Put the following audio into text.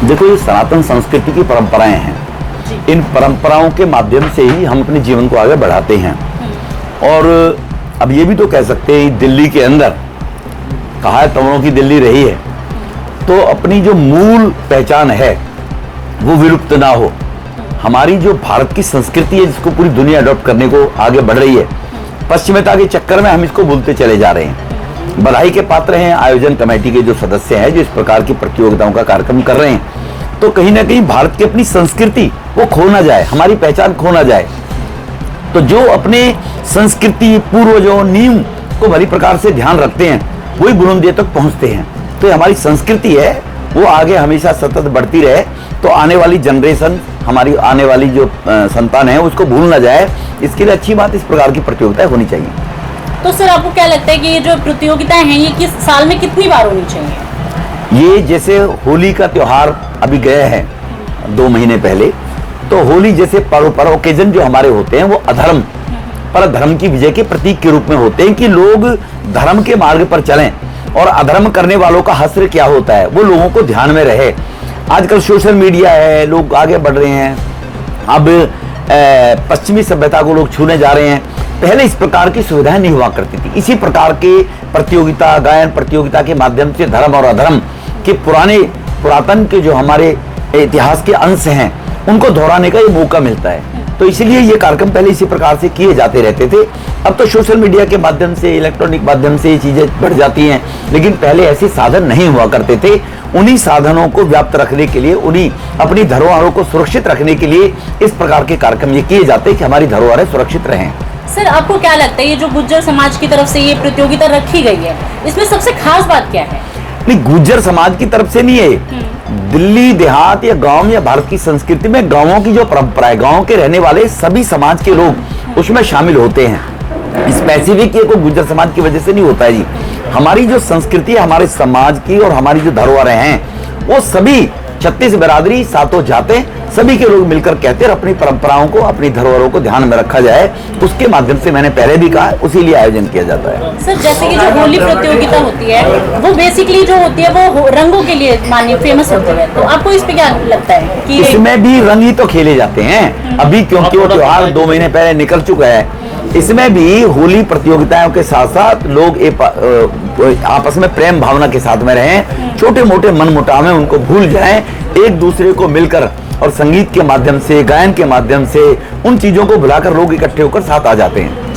देखो, ये सनातन संस्कृति की परंपराएं हैं। इन परंपराओं के माध्यम से ही हम अपने जीवन को आगे बढ़ाते हैं। और अब ये भी तो कह सकते हैं, दिल्ली के अंदर कहा है तवरों की दिल्ली रही है, तो अपनी जो मूल पहचान है वो विलुप्त ना हो। हमारी जो भारत की संस्कृति है, जिसको पूरी दुनिया अडॉप्ट करने को आगे बढ़ रही है, पश्चिमता के चक्कर में हम इसको भूलते चले जा रहे हैं। बधाई के पात्र हैं आयोजन कमेटी के जो सदस्य हैं, जो इस प्रकार की प्रतियोगिताओं का कार्यक्रम कर रहे हैं। तो कहीं ना कहीं भारत की अपनी संस्कृति वो खो ना जाए, हमारी पहचान खो ना जाए। तो जो अपने संस्कृति, पूर्वजों, नींव को भली प्रकार से ध्यान रखते हैं, वही बुलंदियों तक पहुंचते हैं। तो ये हमारी संस्कृति है, वो आगे हमेशा सतत बढ़ती रहे, तो आने वाली जनरेशन, हमारी आने वाली जो संतान है, उसको भूल ना जाए। इसके लिए अच्छी बात इस प्रकार की प्रतियोगिताएं होनी चाहिए। तो सर, आपको क्या लगता है कि ये जो प्रतियोगिताएं हैं, ये किस साल में कितनी बार होनी चाहिए? ये जैसे होली का त्योहार अभी गए हैं 2 महीने पहले, तो होली जैसे पर्व ओकेजन जो हमारे होते हैं, वो अधर्म पर धर्म की विजय के प्रतीक के रूप में होते हैं, कि लोग धर्म के मार्ग पर चलें और अधर्म करने वालों का हश्र क्या होता है वो लोगों को ध्यान में रहे। आजकल सोशल मीडिया है, लोग आगे बढ़ रहे हैं, अब पश्चिमी सभ्यता को लोग छूने जा रहे हैं। पहले इस प्रकार की सुविधाएं नहीं हुआ करती थी। इसी प्रकार के प्रतियोगिता, गायन प्रतियोगिता के माध्यम से धर्म और अधर्म के पुरातन के जो हमारे इतिहास के अंश हैं, उनको दोहराने का ये मौका मिलता है। तो इसलिए ये कार्यक्रम पहले इसी प्रकार से किए जाते रहते थे। अब तो सोशल मीडिया के माध्यम से, इलेक्ट्रॉनिक माध्यम से ये चीजें बढ़ जाती हैं, लेकिन पहले ऐसे साधन नहीं हुआ करते थे। उन्हीं साधनों को व्याप्त रखने के लिए, उन्हीं अपनी धरोहरों को सुरक्षित रखने के लिए इस प्रकार के कार्यक्रम ये किए जाते हैं कि हमारी धरोहरें सुरक्षित रहें। सर, आपको क्या लगता है, ये जो गुर्जर समाज की तरफ से ये प्रतियोगिता रखी गई है, इसमें सबसे खास बात क्या है? नहीं, गुर्जर समाज की तरफ से नहीं है। दिल्ली देहात या गांव या भारत की संस्कृति में गांवों की जो परंपरा है, गांव के रहने वाले सभी समाज के लोग उसमें शामिल होते हैं। स्पेसिफिक ये कोई गुर्जर समाज की वजह से नहीं होता है जी। हमारी जो संस्कृति है, हमारे समाज की और हमारी जो धरोहरें हैं, वो सभी 36 बिरादरी, 7 जाते, सभी के लोग मिलकर कहते हैं अपनी परंपराओं को, अपनी धरोहरों को ध्यान में रखा जाए। उसके माध्यम से मैंने पहले भी कहा, उसी लिए आयोजन किया जाता है। सर, जैसे कि जो होली प्रतियोगिता होती है, वो बेसिकली जो होती है वो रंगों के लिए मानिए फेमस होती है, तो आपको इस पे क्या लगता है कि इसमें भी रंग ही तो खेले जाते हैं अभी, क्योंकि वो त्योहार 2 महीने पहले निकल चुका है। इसमें भी होली प्रतियोगिताओं के साथ साथ लोग आपस में प्रेम भावना के साथ में रहें, छोटे मोटे मनमुटाव में उनको भूल जाएं, एक दूसरे को मिलकर और संगीत के माध्यम से, गायन के माध्यम से उन चीजों को भुलाकर लोग इकट्ठे होकर साथ आ जाते हैं।